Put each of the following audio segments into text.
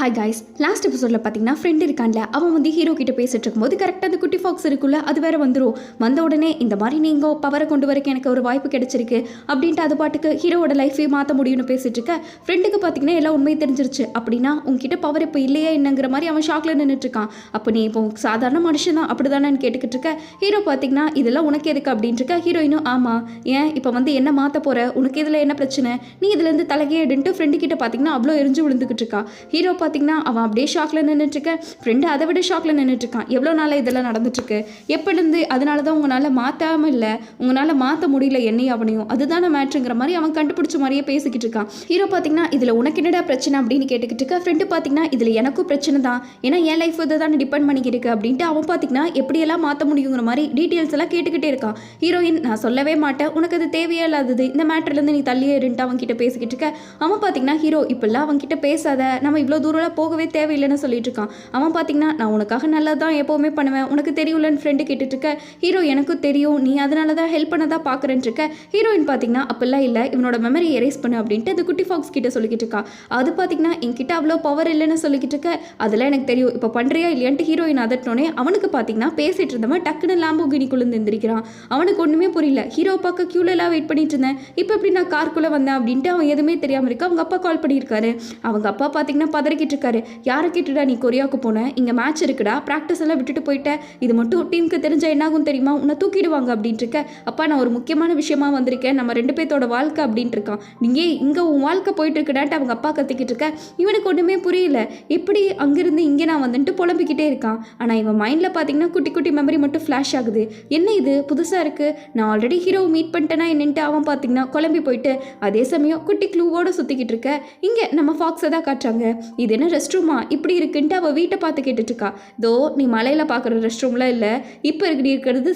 Hi guys, last எபிசோடில் பார்த்தீங்கன்னா friend இருக்கான்ல, அவன் வந்து ஹீரோ கிட்ட பேசிட்டு இருக்கும்போது கரெக்டாக அந்த குட்டி ஃபாக்ஸ் இருக்குல்ல, அது வேற வந்துடும். வந்த உடனே இந்த மாதிரி நீங்கள் பவரை கொண்டு வரக்கு எனக்கு ஒரு வாய்ப்பு கிடைச்சிருக்கு அப்படின்ட்டு அது பாட்டுக்கு ஹீரோவோட லைஃபே மாற்ற முடியும்னு பேசிட்டு இருக்க. ஃப்ரெண்டுக்கு பார்த்தீங்கன்னா எல்லாம் உண்மையை தெரிஞ்சிருச்சு. அப்படின்னா உங்ககிட்ட பவர் இப்போ இல்லையா என்னங்கிற மாதிரி அவன் ஷாக்ல நின்றுட்டு இருக்கான். அப்போ நீ இப்போ சாதாரண மனுஷன் தான் அப்படி தானே கேட்டுக்கிட்டு இருக்க. ஹீரோ பார்த்தீங்கன்னா இதெல்லாம் உனக்கு எதுக்கு அப்படின்ட்டு இருக்க. ஹீரோயினும் ஆமாம், ஏன் இப்போ வந்து என்ன மாற்ற போகிற, உனக்கு இதில் என்ன பிரச்சனை, நீ இதுலேருந்து தலைகேடுன்ட்டு ஃப்ரெண்டு கிட்ட பார்த்தீங்கன்னா அவ்வளோ எரிஞ்சு விழுந்துக்கிட்டு இருக்கா. ஹீரோ பார்த்தீங்கன்னா அவன் அப்படியே ஷாக்ல நின்றுட்டு இருக்க. ஃப்ரெண்டு அதை விட ஷாக்ல நின்றுட்டு இருக்கான். எவ்வளோ நாளாக இதெல்லாம் நடந்துட்டு இருக்கு, எப்படிருந்து, அதனால தான் உங்களால் மாற்றாம இல்லை, உங்களால் மாற்ற முடியல என்னையும் அவனையும், அதுதானே மேட்ருங்கிற மாதிரி அவன் கண்டுபிடிச்ச மாதிரியே பேசிக்கிட்டு இருக்கான். ஹீரோ பார்த்தீங்கன்னா இதில் உனக்கு என்னடா பிரச்சனை அப்படின்னு கேட்டுக்கிட்டு இருக்க. ஃப்ரெண்டு பார்த்தீங்கன்னா இதில் எனக்கும் பிரச்சனை தான், ஏன்னா என் லைஃப் இதை தான் டிபெண்ட் பண்ணிக்கிட்டு இருக்கு அப்படின்ட்டு அவன் பார்த்தீங்கன்னா எப்படியெல்லாம் மாற்ற முடியுங்கிற மாதிரி டீட்டெயில்ஸ் எல்லாம் கேட்டுக்கிட்டே இருக்கான். ஹீரோயின் நான் சொல்லவே மாட்டேன், உனக்கு அது தேவையே இல்லாதது, இந்த மேட்டர்லேருந்து நீ தள்ளியே இருந்துட்டு அவன் கிட்ட பேசிக்கிட்டு இருக்க. அவன் பார்த்தீங்கன்னா ஹீரோ இப்பெல்லாம் அவன் கிட்ட பேசாத, நம்ம இவ்வளோ தூரம் போகவே தேவையில்லைன்னு சொல்லிட்டு இருக்கான். அவன் பார்த்தீங்கன்னா நான் உனக்காக நல்லது தான் எப்போவுமே பண்ணுவேன், உனக்கு தெரியும்லன்னு ஃப்ரெண்டு கேட்டுட்டு இருக்க. ஹீரோ எனக்கும் தெரியும், நீ அதனால தான் ஹெல்ப் பண்ணதா பார்க்குறேன்னு இருக்க. ஹீரோயின் பார்த்தீங்கன்னா அப்பெல்லாம் இல்லை, இவனோட மெமரி எரேஸ் பண்ணு அப்படின்ட்டு அந்த குட்டி ஃபாக்ஸ் கிட்ட சொல்லிக்கிட்டு இருக்கா. அது பார்த்தீங்கன்னா என்கிட்ட அவ்வளோ பவர் இல்லைன்னு சொல்லிக்கிட்டு இருக்க. அதெல்லாம் எனக்கு தெரியும், இப்போ பண்ணுறியா இல்லையான்ட்டு ஹீரோயின் அதட்டோன்னே அவனுக்கு பார்த்தீங்கன்னா பேசிட்டு இருந்தவன் டக்குன்னு லாம்போகினிக்குள்ளே எந்திரிக்கிறான். அவனுக்கு ஒன்றுமே புரியல. ஹீரோ பார்க்க கியூலெல்லாம் வெயிட் பண்ணிட்டு இருந்தேன், இப்போ எப்படி நான் கார்க்குள்ளே வந்தேன் அப்படின்ட்டு அவன் எதுவுமே தெரியாமல் இருக்க. அவங்க அப்பா கால் பண்ணியிருக்காரு. அவங்க அப்பா பார்த்தீங்கன்னா பதறிக்கிட்டு இருக்காரு. யாரை கேட்டுடா நீ கொரியாவுக்கு போன, இங்கே மேட்ச் இருக்குடா, ப்ராக்டிஸ் எல்லாம் விட்டுட்டு போயிட்டேன், இது மட்டும் டீமுக்கு தெரிஞ்ச என்னாகும் தெரியுமா, உன்னை தூக்கிடுவாங்க அப்படின்ட்டு இருக்க. அப்பா நான் ஒரு முக்கியமான விஷயமா வந்திருக்கேன், நம்ம ரெண்டு பேர்த்தோட வாழ்க்கை அப்படின்ட்டு இருக்கான். நீங்கள் இங்கே உன் வாழ்க்கை போயிட்டு இருக்குடான்ட்டு அவங்க அப்பா கத்திக்கிட்டு இருக்க. இவனுக்கு ஒன்றுமே புரியல, எப்படி அங்கேருந்து இங்கே நான் வந்துட்டு புலம்பிக்கிட்டே இருக்கான். ஆனால் இவன் மைண்டில் பார்த்தீங்கன்னா குட்டி குட்டி மெமரி மட்டும் ஃப்ளாஷ் ஆகுது. என்ன இது புதுசாக இருக்குது, நான் ஆல்ரெடி ஹீரோவை மீட் பண்ணிட்டேன்னா என்னன்ட்டு அவன் பார்த்தீங்கன்னா குழம்பி போயிட்டு அதே சமயம் குட்டி க்ளூவோடு சுற்றிக்கிட்டு இருக்க. இங்கே நம்ம ஃபாக்ஸை தான் காட்டுறாங்க. இது என்ன ரெஸ்ட் ரூமா இப்படி இருக்குன்ட்டு அவள் வீட்டை பார்த்து கேட்டுட்டு இருக்கா. தோ நீ மலையில் பார்க்குற ரெஸ்ட் ரூம்லாம் இல்லை, இப்போ இருக்கிறது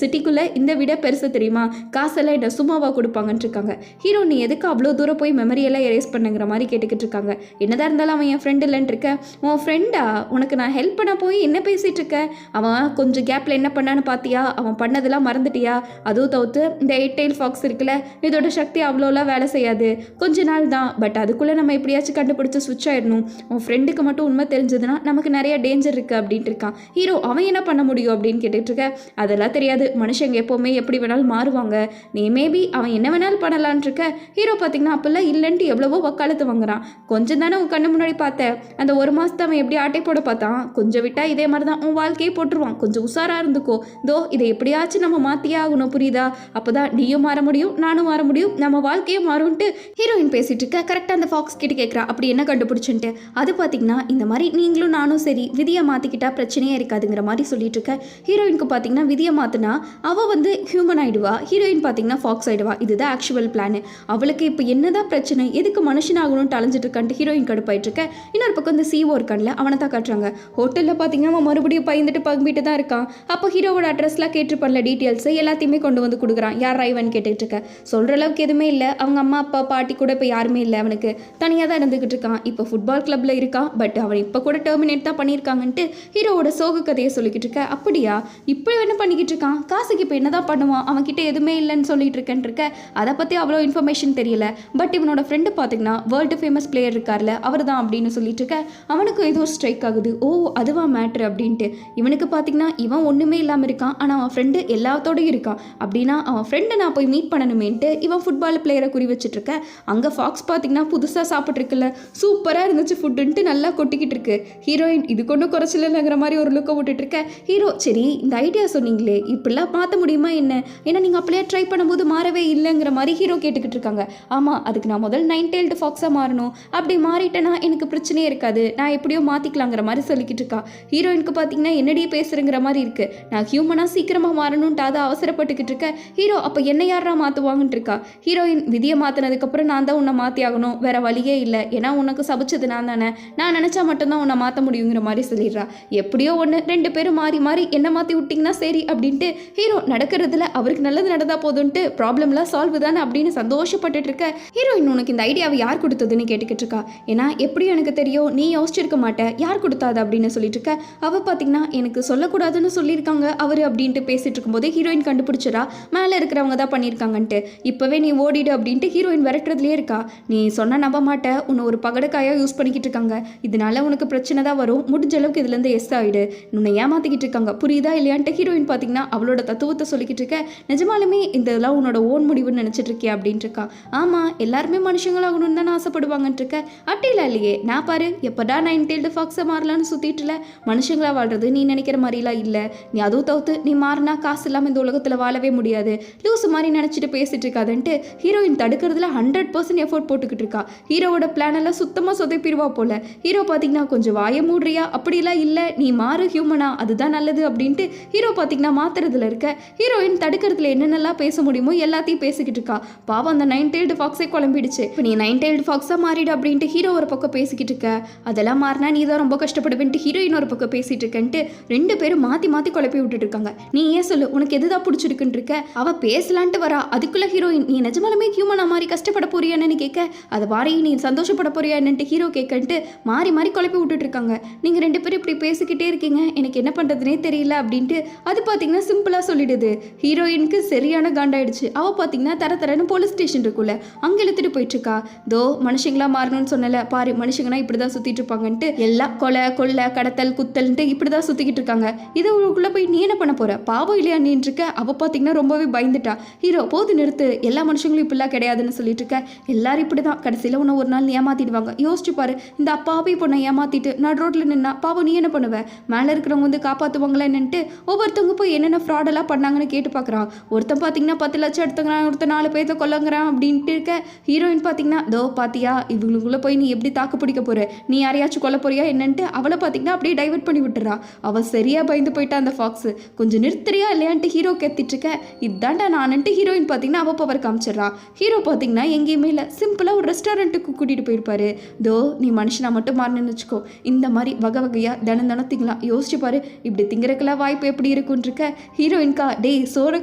சிட்டிக்குள்ளே இந்த விட பெருசு தெரியுமா, காசெல்லாம் என்ன சும்மாவாக கொடுப்பாங்கன்னு இருக்காங்க. ஹீரோ நீ எதுக்கு அவ்வளோ தூரம் போய் மெமரியெல்லாம் எரேஸ் பண்ணுங்கிற மாதிரி கேட்டுக்கிட்டு இருக்காங்க. என்னதான் இருந்தாலும் அவன் என் ஃப்ரெண்டு இல்லைன்னு இருக்க. உன் ஃப்ரெண்டா, உனக்கு நான் ஹெல்ப் பண்ண போய் என்ன பேசிகிட்டு இருக்க, அவன் கொஞ்சம் கேப்பில் என்ன பண்ணான்னு பார்த்தியா, அவன் பண்ணதெல்லாம் மறந்துட்டியா, அதுவும் தவிர்த்து இந்த 8 tail ஃபாக்ஸ் இருக்குல்ல, இதோட சக்தி அவ்வளோலாம் வேலை செய்யாது, கொஞ்ச நாள் தான், பட் அதுக்குள்ளே நம்ம எப்படியாச்சும் கண்டுபிடிச்சி ஸ்விட்ச் ஆயிடணும், உன் ஃப்ரெண்டுக்கு மட்டும் உண்மை தெரிஞ்சதுன்னா நமக்கு நிறைய டேஞ்சர் இருக்குது அப்படின்ட்டு இருக்கான். ஹீரோ அவன் என்ன பண்ண முடியும் அப்படின்னு கேட்டுட்டு இருக்க. அதெல்லாம் தெரியாது, மனுஷங்க எப்போவுமே எப்படி வேணாலும் மாறுவாங்க, நீ மேபி அவன் என்ன வேணாலும் பண்ணலான் இருக்க. ஹீரோ பார்த்தீங்கன்னா அப்பெல்லாம் இல்லைன்ட்டு எவ்வளவோ வக்காலத்து வாங்குறான். கொஞ்சம் தானே உன் கண்ணு முன்னாடி பார்த்தேன், அந்த ஒரு மாதத்தை அவன் எப்படி ஆட்டை போட பார்த்தான், கொஞ்சம் விட்டா இதே மாதிரி தான் உன் வாழ்க்கையே போட்டுருவான், கொஞ்சம் உஷாராக இருந்துக்கோ, தோ இதை எப்படியாச்சும் நம்ம மாற்றியே ஆகணும் புரியுதா, அப்போ தான் நீயும் மாற முடியும், நானும் மாற முடியும், நம்ம வாழ்க்கையும் மாறும்ட்டு ஹீரோயின் பேசிட்டு இருக்க. கரெக்டாக அந்த ஃபாக்ஸ் கிட்ட கேட்குறா அப்படி என்ன கண்டுபிடிச்சுன்ட்டு. அது பார்த்தீங்கன்னா இந்த மாதிரி நீங்களும் நானும் சரி விதியை மாற்றிக்கிட்டா பிரச்சனையே இருக்காதுங்கிற மாதிரி சொல்லிட்டு இருக்க. ஹீரோயினுக்கு பார்த்தீங்கன்னா விதியை மாற்றினா அவள் வந்து ஹியூமன் ஆகிடுவா, ஹீரோயின் பார்த்தீங்கன்னா ஃபாக்ஸ் ஆகிடுவா. இதுதான் ஆக்சுவல் பிளான். அவளுக்கு இப்போ என்னதான் பிரச்சனை, எதுக்கு மனுஷன் ஆகணும்னு அலைஞ்சிட்டு இருக்கான்ட்டு ஹீரோயின் கடுப்பாயிட்டு இருக்க. இன்னொரு பக்கம் இந்த சிஓ இருக்கான்ல, அவனை தான் காட்டுறாங்க. ஹோட்டலில் பார்த்தீங்கன்னா அவன் மறுபடியும் பயந்துட்டு பம்பிட்டு தான் இருக்கான். அப்போ ஹீரோவோட அட்ரஸ்லாம் கேட்டுருப்பான்ல, டீட்டெயில்ஸ் எல்லாத்தையுமே கொண்டு வந்து கொடுக்குறான். யார் ஐவன் கேட்டுக்கிட்டு இருக்க. சொல்கிற அளவுக்கு எதுவுமே இல்லை, அவங்க அம்மா அப்பா பாட்டி கூட இப்போ யாருமே இல்லை, அவனுக்கு தனியாக தான் இருந்துக்கிட்டு இருக்கான். இப்போ ஃபுட்பால் கிளப்பில் இருக்கான், பட் அவன் இப்போ கூட டெர்மினேட் தான் பண்ணியிருக்காங்கன்ட்டு ஹீரோவோட சோக கதையை சொல்லிக்கிட்டு இருக்க. அப்படியா, இப்போ என்ன பண்ணிக்கிட்டு இருக்கான், காசுக்கு இப்போ என்ன தான் பண்ணுவான், அவன்கிட்ட எதுவுமே இல்லைன்னு சொல்லிட்டு இருக்கேன்னு இருக்க. அதை பற்றி அவ்வளோ இன்ஃபர்மேஷன் தெரியல, பட் இவனோட ஃப்ரெண்டு பார்த்தீங்கன்னா வேர்ல்டு ஃபேமஸ் பிளேயர் இருக்கார்ல, அவர் தான் அப்படின்னு சொல்லிட்டு இருக்க. அவனுக்கு ஏதோ ஸ்ட்ரைக் ஆகுது, ஓ அதுவா மேட்ரு அப்படின்ட்டு. இவனுக்கு பார்த்தீங்கன்னா இவன் ஒன்றுமே இல்லாமல் இருக்கான், ஆனால் அவன் ஃப்ரெண்டு எல்லாத்தோடையும் இருக்கான். அப்படின்னா அவன் ஃப்ரெண்டை நான் போய் மீட் பண்ணணுமேன்ட்டு இவன் ஃபுட்பால் பிளேயரை குறி வச்சுட்டு இருக்க. அங்கே ஃபாக்ஸ் பார்த்தீங்கன்னா புதுசாக சாப்பிட்ருக்குல்ல, சூப்பராக இருந்துச்சு ஃபுட்டுன்ட்டு நல்லா கொட்டிக்கிட்டு இருக்கு. ஹீரோயின் இது கொண்டு குறைச்சலங்கிற மாதிரி ஒரு லுக்கை விட்டுட்டு இருக்க. ஹீரோ சரி இந்த ஐடியா சொன்னீங்களே இப்படிலாம் மாற்ற முடியுமா என்ன, ஏன்னா நீங்கள் அப்படியே ட்ரை பண்ணும்போது மாறவே இல்லைங்கிற மாதிரி ஹீரோ கேட்டுக்கிட்டு இருக்காங்க. ஆமாம், அதுக்கு நான் முதல் 9 tailed ஃபாக்ஸாக மாறணும், அப்படி மாறிட்டேன்னா எனக்கு பிரச்சனையே இருக்காது, நான் எப்படியோ மாற்றிக்கலாங்கிற மாதிரி சொல்லிக்கிட்டு இருக்கா. ஹீரோயினுக்கு பார்த்தீங்கன்னா என்னடியே பேசுகிறங்கிற மாதிரி இருக்குது. நான் ஹியூமனாக சீக்கிரமாக மாறணுன்ட்டு அதை அவசரப்பட்டுக்கிட்டு இருக்க. ஹீரோ அப்போ என்ன யாரா மாற்றுவாங்கன்ட்டு இருக்கா. ஹீரோயின் விதியை மாற்றினதுக்கப்புறம் நான் தான் உன்னை மாற்றி ஆகணும், வேற வழியே இல்லை, ஏன்னா உனக்கு சபிச்சது நான் தானே, நான் நினச்சா மட்டும்தான் உன்னை மாற்ற முடியுங்கிற மாதிரி சொல்லிடுறா. எப்படியோ ஒன்று ரெண்டு பேரும் மாறி மாறி என்ன மாற்றி விட்டிங்கன்னா சரி அப்படின்ட்டு ஹீரோ நடக்கிறதுல அவருக்கு நல்லது நடந்தா போதுன்ட்டு ப்ராப்ளம்லாம் சால்வ் தானே அப்படின்னு சந்தோஷப்பட்டுட்டு இருக்க. ஹீரோயின் உனக்கு இந்த ஐடியாவை யார் கொடுத்ததுன்னு கேட்டுக்கிட்டு இருக்கா. ஏன்னா எப்படியும் எனக்கு தெரியும் நீ யோசிச்சிருக்க மாட்டேன், யார் கொடுத்தாது அப்படின்னு சொல்லிட்டு இருக்க. அவள் பார்த்தீங்கன்னா எனக்கு சொல்லக்கூடாதுன்னு சொல்லியிருக்காங்க அவர் அப்படின்ட்டு பேசிட்டு இருக்கும்போதே ஹீரோயின் கண்டுபிடிச்சிடா மேலே இருக்கிறவங்க தான் பண்ணியிருக்காங்கன்ட்டு. இப்போவே நீ ஓடிடு அப்படின்ட்டு ஹீரோயின் விரட்டுறதுலேயே இருக்கா. நீ சொன்ன நம்ப மாட்டேன், உன்னை ஒரு பகடக்காயாக யூஸ் பண்ணிக்கிட்டு ஏமாத்திட்டு இருக்காங்க, இதனால உனக்கு பிரச்சனை தான் வரும், முடிஞ்ச அளவுக்கு இதுலேருந்து எஸ் ஆகிடு, உன்னை ஏமாத்திக்கிட்டு இருக்காங்க புரியுதா இல்லையான்ட்டு ஹீரோயின் பார்த்தீங்கன்னா அவளோட தத்துவத்தை சொல்லிக்கிட்டு இருக்க. நிஜமாலுமே இதெல்லாம் உன்னோட ஓன் முடிவுன்னு நினச்சிட்டு இருக்கியா அப்படின்ட்டு இருக்கா. ஆமாம், எல்லாருமே மனுஷங்களாகணும்னு தானே ஆசைப்படுவாங்கன்ட்டு இருக்க. அப்படிலாம் இல்லையே, நான் பாரு எப்படா 9 டெய்ல்டு ஃபாக்ஸை மாறலான்னு சுற்றிட்டுல, மனுஷங்களா வாழ்றது நீ நினைக்கிற மாதிரிலாம் இல்லை. நீ அதுவும் தவிர்த்து நீ மாறினா காசு இல்லாமல் இந்த உலகத்தில் வாழவே முடியாது, லூசு மாதிரி நினச்சிட்டு பேசிட்டு இருக்காதுன்ட்டு ஹீரோயின் தடுக்கிறதுல 100% எஃபோர்ட் போட்டுக்கிட்டு இருக்கா. ஹீரோவோட பிளான் எல்லாம் சுத்தமாக சொதைப்பிடுவா போல. ஹீரோ பார்த்தீங்கன்னா கொஞ்சம் வாய மூடுறியா, அப்படிலாம் இல்லை நீ மாறு ஹியூமனா, அதுதான் நல்லது அப்படின்ட்டு ஹீரோ பார்த்தீங்கன்னா மாத்துறதுல இருக்க. ஹீரோயின் தடுக்கிறதுல என்னென்னலாம் பேச முடியுமோ எல்லாத்தையும் பேசிக்கிட்டு இருக்கா. பாவம் அந்த 9 டெய்ல்டு ஃபாக்ஸே குழம்பிடுச்சு. இப்போ நீ 9 டெய்ல்டு ஃபாக்ஸாக மாறிடு அப்படின்ட்டு ஹீரோ ஒரு பக்கம் பேசிக்கிட்டு இருக்க. அதெல்லாம் மாறினா நீ தான் ரொம்ப கஷ்டப்படுவேன்ட்டு ஹீரோயின் ஒரு பக்கம் பேசிட்டு இருக்கன்ட்டு 2 பேரும் மாற்றி மாற்றி குழப்பி விட்டுட்டு இருக்காங்க. நீ ஏன் சொல்லு, உனக்கு எதுதான் பிடிச்சிருக்குன்னு இருக்க. அவள் பேசலான்ட்டு வரா, அதுக்குள்ள ஹீரோயின் நீ நிஜமாலுமே ஹியூமனா மாதிரி கஷ்டப்பட போறியான்னு கேட்க, அதை வாரி நீ சந்தோஷப்பட போறியா என்னன்ட்டு ஹீரோ கேட்கன்ட்டு மாறி மாறி குழப்பி விட்டுட்டு இருக்காங்க. நீங்கள் 2 பேரும் இப்படி பேசிக்கிட்டே இருக்கீங்க, எனக்கு என்ன பண்ணுறதுனே தெரியல அப்படின்ட்டு அது பார்த்தீங்கன்னா சிம்பிளாக சொல்லிடுது. ஹீரோயினுக்கு சரியான காண்டாயிடுச்சு. அவள் பார்த்தீங்கன்னா தரன்னு போலீஸ் ஸ்டேஷன் இருக்குல்ல, அங்கே இழுத்துட்டு போயிட்டுருக்கா. தோ மனுஷங்களா மாறணும்னு சொன்னல பாரு, மனுஷங்கன்னா இப்படி தான் சுற்றிட்டு இருப்பாங்கன்ட்டு எல்லாம் கொலை கொள்ளை கடத்தல் குத்தல்ன்ட்டு இப்படி தான் சுற்றிக்கிட்டு இருக்காங்க. இதை உங்களுக்குள்ளே போய் நீ என்ன பண்ண போகிற, பாவம் இல்லையா நீன்னு இருக்க. அவள் பார்த்தீங்கன்னா ரொம்பவே பயந்துட்டா. ஹீரோ போது நிறுத்து, எல்லா மனுஷங்களும் இப்படிலாம் கிடையாதுன்னு சொல்லிட்டு இருக்க. எல்லாரும் இப்படி தான் கடைசியில் உன்னை ஒரு நாள் ஏமாத்திடுவாங்க. யோசிச்சு பாரு, இந்த அப்பாவை பொண்ணை ஏமாத்திட்டு நான் ரோட்டில் நின்னா பாவம் நீ என்ன பண்ணுவ, மேலே இருக்கிறவங்க வந்து காப்பாற்றுவாங்களா என்னன்ட்டு ஒவ்வொருத்தவங்க போய் என்னென்ன ஃப்ராடெல்லாம் பண்ணாங்கன்னு கேட்டு பார்க்குறான். ஒருத்தன் பார்த்தீங்கன்னா 10 லட்சம் எடுத்துக்கிறான், ஒருத்தன் 4 பேர்த்த கொல்லங்கிறான் அப்படின்ட்டு இருக்க. ஹீரோயின் பார்த்தீங்கன்னா தோ பாத்தியா இவங்களுக்குள்ளே போய் நீ எப்படி தாக்கு பிடிக்க போற, நீ யாரையாச்சும் கொல்ல போறியா என்னன்ட்டு அவளை பார்த்தீங்கன்னா அப்படியே டைவர்ட் பண்ணி விட்டுறா. அவள் சரியா பயந்து போயிட்டா அந்த ஃபாக்ஸ். கொஞ்சம் நிறுத்துறியா இல்லையான்ட்டு ஹீரோ கத்திட்டு இருக்க. இதாண்டா நான்ட்டு ஹீரோயின் பார்த்தீங்கன்னா அவள் பவர் காமிச்சிடறா. ஹீரோ பார்த்தீங்கன்னா எங்கேயுமே இல்லை, சிம்பிளாக ஒரு ரெஸ்டாரண்ட்டுக்கு கூட்டிகிட்டு போயிருப்பாரு. தோ நீ மனுஷனா மட்டும் மாறினு வச்சுக்கோ, இந்த மாதிரி வகை வகையாக தினம் திங்கலாம், யோசிச்சு பாரு இப்படி திங்கிறக்கெல்லாம் வாய்ப்பு எப்படி இருக்குன்னு இருக்க. ஹீரோயின்கா டேய் சோறை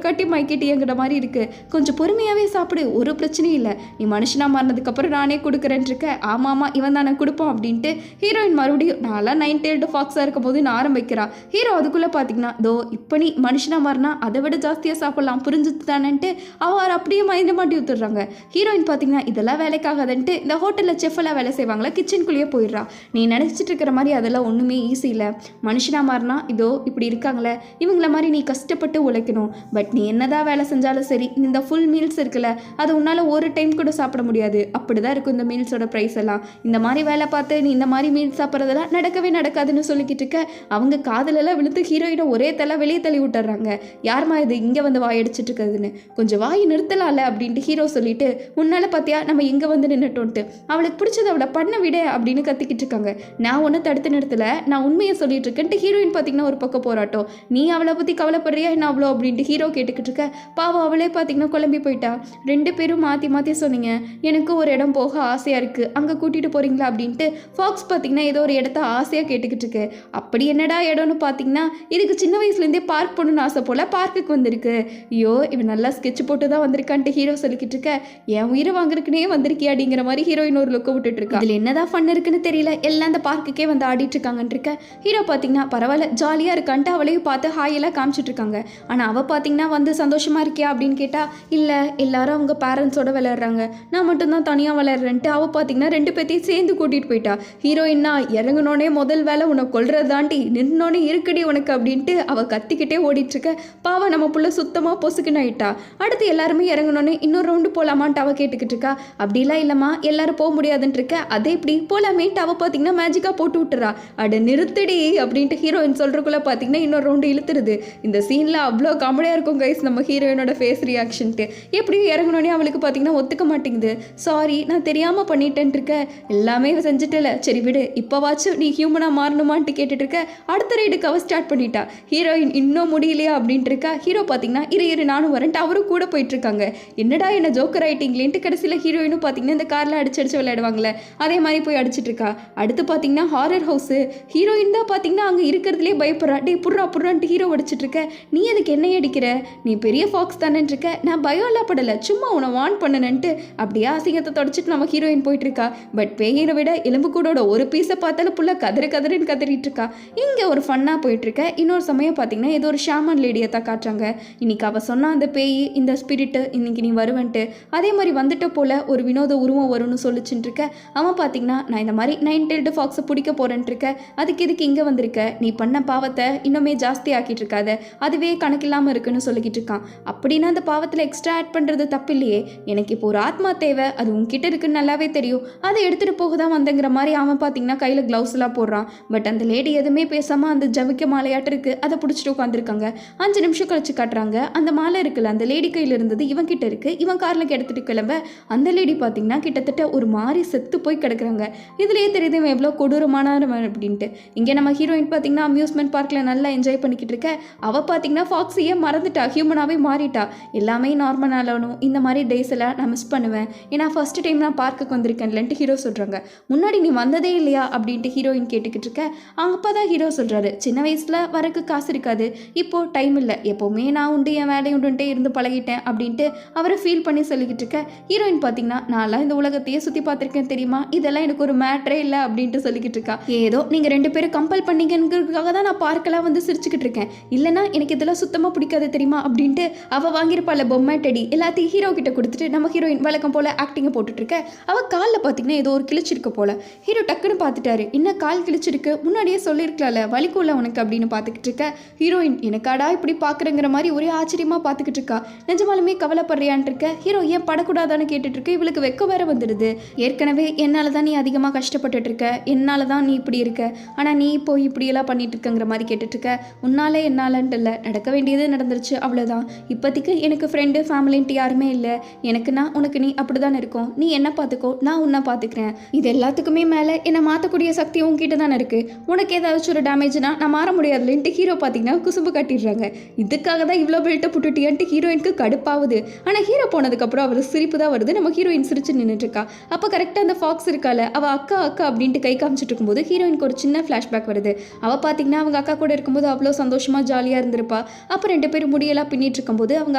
காட்டி மைக்கெட்டி என்கிற மாதிரி இருக்கு, கொஞ்சம் பொறுமையாகவே சாப்பிடு, ஒரு பிரச்சனையும் இல்லை, நீ மனுஷனா மாறினதுக்கப்புறம் நானே கொடுக்குறேன்னு இருக்க. ஆமாம் இவன் தானே கொடுப்போம் அப்படின்ட்டு ஹீரோயின் மறுபடியும் நான்லாம் 9 டெய்ல்டு ஃபாக்ஸாக இருக்கும் போது நான் ஆரம்பிக்கிறா. ஹீரோ அதுக்குள்ளே பார்த்தீங்கன்னா தோ இப்போ நீ மனுஷனா மாறினா அதை விட ஜாஸ்தியாக சாப்பிடலாம் புரிஞ்சுது தானேன்ட்டு அவர் அப்படியே மைண்ட் மாட்டி ஊத்துடுறாங்க. ஹீரோயின் பார்த்தீங்கன்னா இதெல்லாம் வேலைக்காகாதுன்ட்டு இந்த ஹோட்டலில் செஃபெல்லாம் வேலை செய்வாங்களா கிச்சனுக்குள்ளேயே போயிடுறா. நீ நினச்சிட்டு இருக்கிற மாதிரி அதெல்லாம் ஒன்றுமே ஈஸி இல்லை, மனுஷனா மாறினா இதோ இப்படி இருக்காங்களே இவங்கள மாதிரி நீ கஷ்டப்பட்டு உழைக்கணும். பட் நீ என்னதான் வேலை செஞ்சாலும் சரி இந்த ஃபுல் மீல்ஸ் இருக்குல்ல அது உன்னால் ஒரு டைம் கூட சாப்பிட முடியாது, அப்படி தான் இருக்கும் இந்த மீல்ஸோட ப்ரைஸ் எல்லாம். இந்த மாதிரி வேலை பார்த்து நீ இந்த மாதிரி மீல்ஸ் சாப்பிட்றதெல்லாம் நடக்கவே நடக்காதுன்னு சொல்லிக்கிட்டு இருக்க. அவங்க காதலெல்லாம் விழுந்து ஹீரோயினை ஒரே தலை வெளியே தள்ளி விட்டுறாங்க. யாருமா இது இங்கே வந்து வாய் அடிச்சிட்டு இருக்கிறதுன்னு, கொஞ்சம் வாய் நிறுத்தலாம்ல அப்படின்ட்டு ஹீரோ சொல்லிட்டு உன்னால பார்த்தியா நம்ம இங்கே வந்து நின்றுட்டோன்ட்டு அவளுக்கு பிடிச்சதை அவளை பண்ண விட அப்படின்னு கத்திக்கிட்டு இருக்காங்க. நான் ஒன்றும் தடுத்து நிறுத்தலை, நான் உண்மையை சொல்லிட்டு இருக்கேன்ட்டு ஹீரோயின் பார்த்தீங்கன்னா ஒரு பக்கம் போராட்டம். நீ அவளை பற்றி கவலைப்படுறியா என்ன அவ்வளோ அப்படின்ட்டு ஹீரோ கேட்டுக்கிட்டு இருக்க. பாவம் அவளே பார்த்தீங்கன்னா குழம்பி போயிட்டா. 2 பேரும் மாற்றி மாற்றி சொன்னீங்க, எனக்கு ஒரு இடம் போக ஆசையாக இருக்குது, அங்கே கூட்டிகிட்டு போகிறீங்களா அப்படின்ட்டு ஃபாக்ஸ் பார்த்தீங்கன்னா ஏதோ ஒரு இடத்த ஆசையாக கேட்டுக்கிட்டு இருக்கு. அப்படி என்னடா இடம்னு பார்த்தீங்கன்னா இதுக்கு சின்ன வயசுலேருந்தே பார்க் பண்ணணும்னு ஆசை போல் பார்க்குக்கு வந்திருக்கு. ஐயோ இவன் நல்லா ஸ்கெட்ச் போட்டு தான் வந்திருக்கான்ட்டு ஹீரோ சொல்லிக்கிட்டு இருக்க. என் உயிரை வாங்குறதுக்குனே வந்திருக்கியா அப்படிங்கிற மாதிரி ஹீரோயின் ஒரு லுக்க விட்டுட்டு இருக்கா. இதில் என்னதான் ஃபன் இருக்குன்னு தெரியல, எல்லாம் அந்த பார்க்குக்கே வந்து ஆடிட்டு இருக்காங்கன்னு இருக்க. ஹீரோ பார்த்தீங்கன்னா பரவாயில்ல ஜாலியாக இருக்கான்ட்டு அவளையும் பார்த்து ஹாயெல்லாம் காமிச்சிட்டு இருக்காங்க. ஆனால் அவள் பார்த்தீங்கன்னா வந்து சந்தோஷமா இருக்கியா அப்படின்னு கேட்டால் இல்லை எல்லாரும் அவங்க பேரண்ட்ஸோட விளையாடுறாங்க, நான் மட்டும்தான் தனியாக விளையாடுறேன்ட்டு அவள் பார்த்தீங்கன்னா 2 பேர்த்தையும் சேர்ந்து கூட்டிகிட்டு போயிட்டா. ஹீரோயின்னா இறங்கினோடனே முதல் வேலை உன்னை கொல்றது தாண்டி நின்னோடனே இருக்கடி உனக்கு அப்படின்ட்டு அவள் கத்திக்கிட்டே ஓடிட்டு இருக்க. பாவம் நம்ம புள்ள சுத்தமாக பொசுக்குன்னு ஆயிட்டா. அடுத்து எல்லாருமே இறங்கினோடனே இன்னொரு ரவுண்டு போகலாமான்ட்டு அவள் கேட்டுக்கிட்டு இருக்கா. அப்படிலாம் இல்லைம்மா எல்லாரும் போக முடியாதுன்ட்டு இருக்க. அதே இப்படி போகலாமேன்ட்டு அவள் பார்த்தீங்கன்னா மேஜிக்காக போட்டு விட்டுறா. அட நிறுத்தடி அப்படின்ட்டு ஹீரோயின் சொல்கிறக்குள்ளே பார்த்தீங்கன்னா இன்னொரு ரவுண்டு இழுத்துருது. இந்த சீனில் அவ்வளோ காமெடியாக இருக்கும் கைஸ் நம்ம ஹீரோயினோட ஃபேஸ் ரியாக்ஷன்ட்டு. எப்படியும் இறங்கினோடனே அவளுக்கு பார்த்தீங்கன்னா ஒத்துக்க மாட்டேங்குது. சாரி நான் தெரியாமல் பண்ணிட்டேன்ட்டு இருக்க, எல்லாமே செஞ்சுட்டல சரி விடு, இப்போவாச்சும் நீ ஹியூமனாக மாறணுமான்ட்டு கேட்டுட்டு இருக்க. அடுத்த ரைடுக்கு அவள் ஸ்டார்ட் பண்ணிட்டா. ஹீரோயின் இன்னும் முடியலையா அப்படின்ட்டு இருக்கா. ஹீரோ பார்த்தீங்கன்னா இரு நானும் வரேன்ட்டு அவரும் கூட போயிட்டு இருக்காங்க. என்னடா என்ன ஜோக்கர் ஆயிட்டீங்களேன்ட்டு கடைசியில் ஹீரோயினும் பார்த்தீங்கன்னா இந்த காரில் அடிச்சு விளையாடுவாங்களே அதே மாதிரி போய் அடிச்சிட்டு இருக்கா. அடுத்து பார்த்தீங்கன்னா ஹாரர் ஹவுஸு. ஹீரோயின் தான் பார்த்தீங்கன்னா அங்கே இருக்கிறதுலே பயப்படுறா. டே புர்றான்ட்டு ஹீரோ அடிச்சிட்டு இருக்க. நீ அதுக்கு என்ன அடிக்கிற, நீ பெரிய ஃபாக்ஸ் தானேன்னு இருக்க, நான் பயம்லாம் படலை சும்மா உன்னை வான் பண்ணனன்ட்டு அப்படியே அசிங்கத்தை தொடச்சிட்டு நம்ம ஹீரோயின் போயிட்டு இருக்கா. பட் பேயினை விட எலும்பு கூடோட ஒரு பீஸை பார்த்தாலும் புள்ள கதறுன்னு கதறிட்டு இருக்கா. இங்கே ஒரு ஃபன்னாக போயிட்டு இருக்க. இன்னொரு சமயம் பார்த்தீங்கன்னா ஏதோ ஒரு ஷாமன் லேடியை தான் காட்டுறாங்க. இன்னைக்கு அவள் சொன்னா அந்த பேய் இந்த ஸ்பிரிட்டு இன்னைக்கு நீ வருவன்ட்டு அதே மாதிரி வந்துட்ட போல ஒரு வினோத உருவம் வரும்னு சொல்லிச்சுட்டு இருக்க. அவன் பார்த்தீங்கன்னா நான் இந்த மாதிரி 9 டெய்ல்டு ஃபாக்ஸை பிடிக்க போகிறேன்ட்டு இருக்க, அதுக்கு எதுக்கு இங்கே வந்திருக்க, நீ பண்ண பாவத்தை இன்னுமே ஜாஸ்தி ஆக்கிட்டு இருக்காத, அதுவே கணக்கில்லாமல் இருக்குன்னு சொல்லிக்கிட்டு இருக்கான். அப்படின்னா அந்த பாவத்தில் எக்ஸ்ட்ரா ஆட் பண்ணுறது தப்பு இல்லையே, எனக்கு இப்போ ஒரு ஆத்மா தேவை, அது உங்ககிட்ட இருக்குன்னு நல்லாவே தெரியும், அதை எடுத்துகிட்டு போக தான் வந்தங்கிற மாதிரி அவன் பார்த்தீங்கன்னா கையில் க்ளவுஸ் எல்லாம் போடுறான். பட் அந்த லேடி எதுவுமே பேசாமல் அந்த ஜவிக்க மாலையாட்டு இருக்குது, அதை பிடிச்சிட்டு உட்காந்துருக்காங்க. 5 நிமிஷம் கழிச்சு காட்டுறாங்க, அந்த மாலை இருக்குல்ல அந்த லேடி கையில் இருந்தது இவன் கிட்ட இருக்குது. இவன் காரில் எடுத்துகிட்டு கிளம்ப அந்த லேடி பார்த்தீங்கன்னா கிட்டத்தட்ட ஒரு மாதிரி செத்து போய் கிடக்குறாங்க. இதுலேயே தெரியுது இவன் எவ்வளோ கொடூரமானவன் அப்படின்ட்டு. இங்கே நம்ம ஹீரோயின் பார்த்தீங்கன்னா அம்யூஸ்மெண்ட் பார்க்கில் நல்லா என்ஜாய் பண்ணிக்கிட்டு இருக்க, அவள் பார்த்தீங்கன்னா ஃபாக்ஸையே மறந்துட்டா, ஹியூமனாகவே மாறிட்டா. எல்லாமே நார்மலாகணும், இந்த மாதிரி டேஸ் எல்லாம் நான் மிஸ் பண்ணுவேன், ஏன்னா ஃபர்ஸ்ட் டைம் நான் பார்க்குக்கு வந்திருக்கேன்லன்ட்டு ஹீரோ சொல்கிறாங்க. முன்னாடி நீ வந்ததே இல்லையா அப்படின்ட்டு ஹீரோயின் கேட்டுக்கிட்டு இருக்க. அப்போ தான் ஹீரோ சொல்கிறாரு, சின்ன வயசில் வரக்கு காசு இருக்காது, இப்போது டைம் இல்லை, எப்போவுமே நான் உண்டு என் வேலையை உண்டுன்ட்டே இருந்து பழகிட்டேன் அப்படின்ட்டு அவரை ஃபீல் பண்ணி சொல்லிக்கிட்டு இருக்க. ஹீரோயின் பார்த்தீங்கன்னா நான்லாம் இந்த உலகத்தையே சுற்றி பார்த்துருக்கேன் தெரியுமா, இதெல்லாம் எனக்கு ஒரு மேட்ரே இல்லை அப்படின்ட்டு சொல்லிக்கிட்டு இருக்கா. ஏதோ நீங்கள் 2 பேரும் கம்பல் பண்ணிங்கிறதுக்காக தான் நான் பார்க்கலாம் வந்து சிரிச்சுக்கிட்டு இருக்கேன், இல்லைனா எனக்கு இதெல்லாம் சுத்தமாக பிடிக்காது தெரியுமா அப்படின்ட்டு அவள் வாங்கியிருப்பாள் பொம்மை டெடி எல்லாத்தையும் ஹீரோ கிட்ட கொடுத்துட்டு நம்ம ஹீரோயின் வழக்கம் போல் ஆக்டிங்கை போட்டுட்ருக்க. அவள் காலில் பார்த்தீங்கன்னா ஏதோ ஒரு கிழிச்சிருக்க போல. ஹீரோ டக்குன்னு பார்த்துட்டாரு, இன்னும் கால் கிழிச்சிருக்கு, முன்னாடியே சொல்லியிருக்கலாம்ல வலிக்குள்ள உனக்கு அப்படின்னு பார்த்துக்கிட்டு இருக்க. ஹீரோயின் எனக்காடா இப்படி பார்க்குறங்கிற மாதிரி ஒரே ஆச்சரியமாக பார்த்துக்கிட்டு இருக்கா. நிஜமாலுமே கவலைப்படுறியான் இருக்க. ஹீரோ ஏன் படக்கூடாதான்னு கேட்டுட்டு இருக்கு. இவளுக்கு வெக்க வேற வந்துடுது. ஏற்கனவே என்னால் தான் நீ அதிகமாக கஷ்டப்பட்டுட்டு இருக்க, என்னால் தான் நீ இப்படி இருக்க, ஆனால் நீ இப்போ இப்படியெல்லாம் பண்ணிட்டு இருக்கங்கிற மாதிரி கேட்டுட்டு இருக்க. உன்னாலே என்னாலன்ட்டு இல்லை, நடக்க வேண்டியது நடந்துருச்சு அவ்வளோதான். இப்போதைக்கு எனக்கு ஃப்ரெண்டு ஃபேமிலின்ட்டு யாருமே இல்லை, எனக்குன்னா உனக்கு நீ அப்படி தான் இருக்கும், நீ என்ன பார்த்துக்கோ, நான் உன்னை பார்த்துக்கிறேன். இது எல்லாத்துக்குமே மேலே என்னை மாற்றக்கூடிய சக்தி உங்ககிட்ட தானே இருக்குது, உனக்கு ஏதாச்சும் ஒரு டேமேஜ்னா நான் மாற முடியாதுலன்ட்டு ஹீரோ பார்த்தீங்கன்னா குசும்பு காட்டிடுறாங்க. இதுக்காக தான் இவ்வளோ பில்ட்டை புட்டுட்டியான்ட்டு ஹீரோயினுக்கு கடுப்பாகுது. ஆனால் ஹீரோ போனதுக்கப்புறம் அவர் சிரிப்பு தான் வருது. நம்ம ஹீரோயின் சிரிச்சு நின்றுட்டு இருக்கா. அப்போ கரெக்டாக அந்த ஃபாக்ஸ் இருக்கால, அவள் அக்கா அக்கா அப்படின்ட்டு கை காமிச்சிட்டு இருக்கும்போது ஹீரோயினுக்கு ஒரு சின்ன ஃப்ளாஷ்பேக் வருது. அவள் பார்த்தீங்கன்னா அவங்க அக்கா கூட இருக்கும்போது அவ்வளோ சந்தோஷமாக ஜாலியாக இருந்திருப்பா. அப்போ 2 பேரும் முடியெல்லாம் பின்னிட்டு இருக்கும்போது அவங்க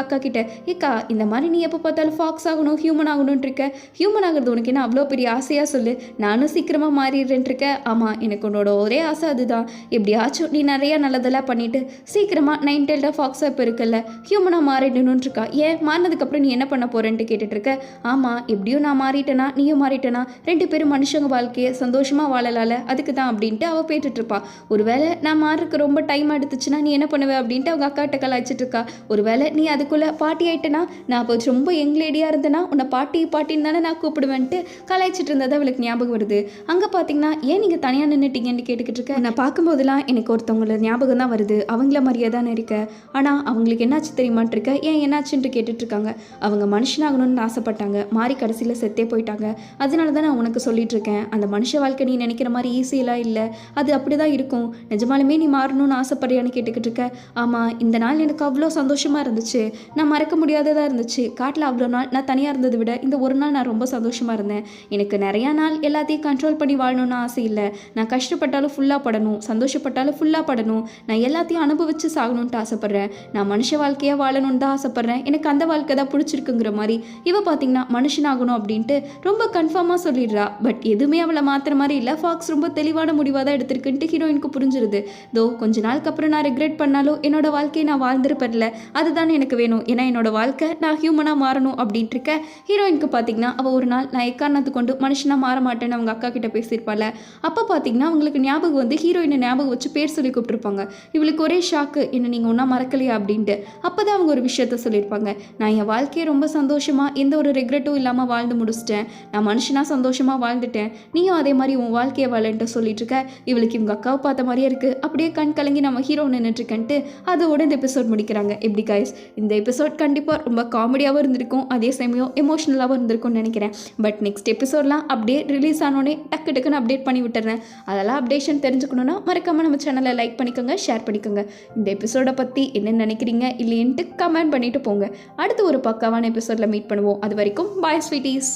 அக்கா கிட்ட, ஏக்கா இந்த மாதிரி நீ எப்போ பார்த்தாலும் ஃபாக்ஸ் ஆகணும் ஹியூமன் ஆகணும்னு இருக்க, ஹியூமன் ஆகிறது உனக்கு என்ன அவ்வளோ பெரிய ஆசையாக சொல்லு, நானும் சீக்கிரமாக மாறிடுறேன் இருக்க. ஆமாம் எனக்கு உன்னோட ஒரே ஆசை அதுதான், எப்படியாச்சும் நீ நிறைய நல்லதெல்லாம் பண்ணிட்டு சீக்கிரமாக 9 டெய்ல்டு ஃபாக்ஸாக இப்போ இருக்கல ஹியூமனாக மாறிடணும்னு இருக்கா. ஏன் மாறினதுக்கப்புறம் நீ என்ன பண்ண போறேன்ட்டு கேட்டுட்டு இருக்க. ஆமாம் எப்படியும் நான் மாறிட்டேனா நீயும் மாறிட்டேனா, 2 பேரும் மனுஷங்க வாழ்க்கையை சந்தோஷமாக வாழலால, அதுக்கு தான் அப்படின்ட்டு அவள் பேட்டுட்டு இருப்பா. ஒருவேளை நான் மாறுறதுக்கு ரொம்ப டைம் எடுத்துச்சுன்னா நீ என்ன பண்ணுவேன் அப்படின்ட்டு அவங்க அக்காட்ட கலாய்ச்சிட்டு இருக்கா. ஒருவேளை நீ அதுக்குள்ளே பாட்டி ஆயிட்டேனா, நான் இப்போ ரொம்ப யங் லேடியாக இருந்தேன்னா உன்னை பாட்டி பாட்டின்னு தானே நான் கூப்பிடுவேன்ட்டு கலாய்ச்சிட்டு இருந்தது அவளுக்கு ஞாபகம் வருது. அங்கே பார்த்தீங்கன்னா ஏன் நீங்கள் தனியாக நின்றுட்டீங்கன்னு கேட்டுக்கிட்டு இருக்க. நான் பார்க்கும்போதெல்லாம் எனக்கு ஒருத்தவங்கள ஞாபகம் தான் வருது, அவங்கள மாதிரியே தானே இருக்க, ஆனால் அவங்களுக்கு என்னாச்சு தெரியுமான்ட்டு இருக்க. ஏன் என்னாச்சுன்ட்டு கேட்டுட்டு இருக்காங்க. அவங்க மனுஷனாகணும்னு ஆசைப்பட்டாங்க, மாறி கடைசியில் செத்தே போயிட்டாங்க, அதனால தான் நான் உனக்கு சொல்லிட்டு இருக்கேன், அந்த மனுஷ வாழ்க்கை நீ நினைக்கிற மாதிரி ஈஸியெல்லாம் இல்லை, அது அப்படி தான் இருக்கும், நிஜமாலுமே நீ மாறணும்னு ஆசைப்படுறியான்னு கேட்டுக்கிட்டு இருக்க. ஆமாம் இந்த நாள் எனக்கு அவ்வளோ சந்தோஷமாக இருந்துச்சு, நான் மறக்க முடியாததாக இருந்துச்சு, காட்டில் அவ்வளோ நாள் நான் தனியாக இருந்ததை விட இந்த ஒரு நாள் நான் ரொம்ப சந்தோஷமாக இருந்தேன், எனக்கு நிறையா நாள் எல்லாத்தையும் கண்ட்ரோல் பண்ணி வாழணும்னு ஆசை இல்லை, நான் கஷ்டப்பட்டாலும் ஃபுல்லாக படணும், சந்தோஷப்பட்டாலும் ஃபுல்லாக படணும், நான் எல்லாத்தையும் அனுபவித்து சாகணுன்ட்டு ஆசைப்பட்றேன், நான் மனுஷ வாழ்க்கையாக வாழணும்னு தான் ஆசைப்பட்றேன், எனக்கு அந்த வாழ்க்கை தான் பிடிச்சிருக்குங்கிற மாதிரி இவ பார்த்தீங்கன்னா மனுஷனாகணும் அப்படின்ட்டு ரொம்ப கன்ஃபார்மாக சொல்லிடுறா. பட் எதுவுமே அவளை மாத்திர மாதிரி இல்லை, ஃபாக்ஸ் ரொம்ப தெளிவான முடிவாக தான் எடுத்திருக்குன்ட்டு ஹீரோயினுக்கு புரிஞ்சிருது. தோ கொஞ்ச நாளுக்கு அப்புறம் நான் ரெக்ரெட் பண்ணாலும் என்னோட வாழ்க்கையை நான் வாழ்ந்துருப்பேன்ல, அதுதான் எனக்கு வேணும், ஏன்னா என்னோட வாழ்க்கை நான் ஹியூமனாக மாறணும் அப்படின்ட்டு இருக்க. ஹீரோயினுக்கு பார்த்தீங்கன்னா அவள் ஒரு நாள் நான் எக்காரணத்து கொண்டு மனுஷனாக மாற மாட்டேன்னு அவங்க அக்கா கிட்ட பேசியிருப்பாள். அப்போ பார்த்தீங்கன்னா அவங்களுக்கு ஞாபகம் வந்து ஹீரோயினை ஞாபகம் வச்சு பேர் சொல்லி கூப்பிட்டுருப்பாங்க. இவளுக்கு ஒரே ஷாக்கு, என்ன நீங்கள் ஒன்றா மறக்கலையா அப்படின்ட்டு. அப்போ தான் அவங்க ஒரு விஷயத்த சொல்லியிருப்பாங்க, நான் என் வாழ்க்கையை ரொம்ப சந்தோஷமாக எந்த ஒரு ரெக்ரெட்டும் இல்லாமல் வாழ்ந்து முடிச்சிட்டேன், நான் மனுஷனாக சந்தோஷமாக வாழ்ந்துட்டேன், நீயும் அதே மாதிரி உன் வாழ்க்கையை வாழன்ட்டு சொல்லிட்டு இருக்க. இவளுக்கு இவங்க அக்காவை பார்த்த மாதிரியே இருக்குது, அப்படியே கண் கலங்கி நம்ம ஹீரோ நின்றுட்டுருக்கன்ட்டு அதோட இந்த எபிசோட் முடிக்கிறாங்க. எப்படி கைஸ், இந்த எபிசோட் கண்டிப்பாக ரொம்ப காமெடியாகவும் இருந்திருக்கும், அதே சமயம் எமோஷ்னலாகவும் இருந்திருக்கும்னு நினைக்கிறேன். பட் நெக்ஸ்ட் எபிசோட்லாம் அப்படியே ரிலீஸ் ஆனோடனே டக்குன்னு அப்டேட் பண்ணி விட்டுறேன். அதெல்லாம் அப்டேஷன் தெரிஞ்சுக்கணுன்னா மறக்காமல் நம்ம சேனலை லைக் பண்ணிக்கோங்க, ஷேர் பண்ணிக்கோங்க. இந்த எபிசோடை பற்றி என்ன நினைக்கிறீங்க இல்லைன்ட்டு கமெண்ட் பண்ணிட்டு போங்க. அடுத்து ஒரு பக்காவான எபிசோடில் மீட் பண்ணுவோம். அது வரைக்கும் பாய் ஸ்வீட்டீஸ்.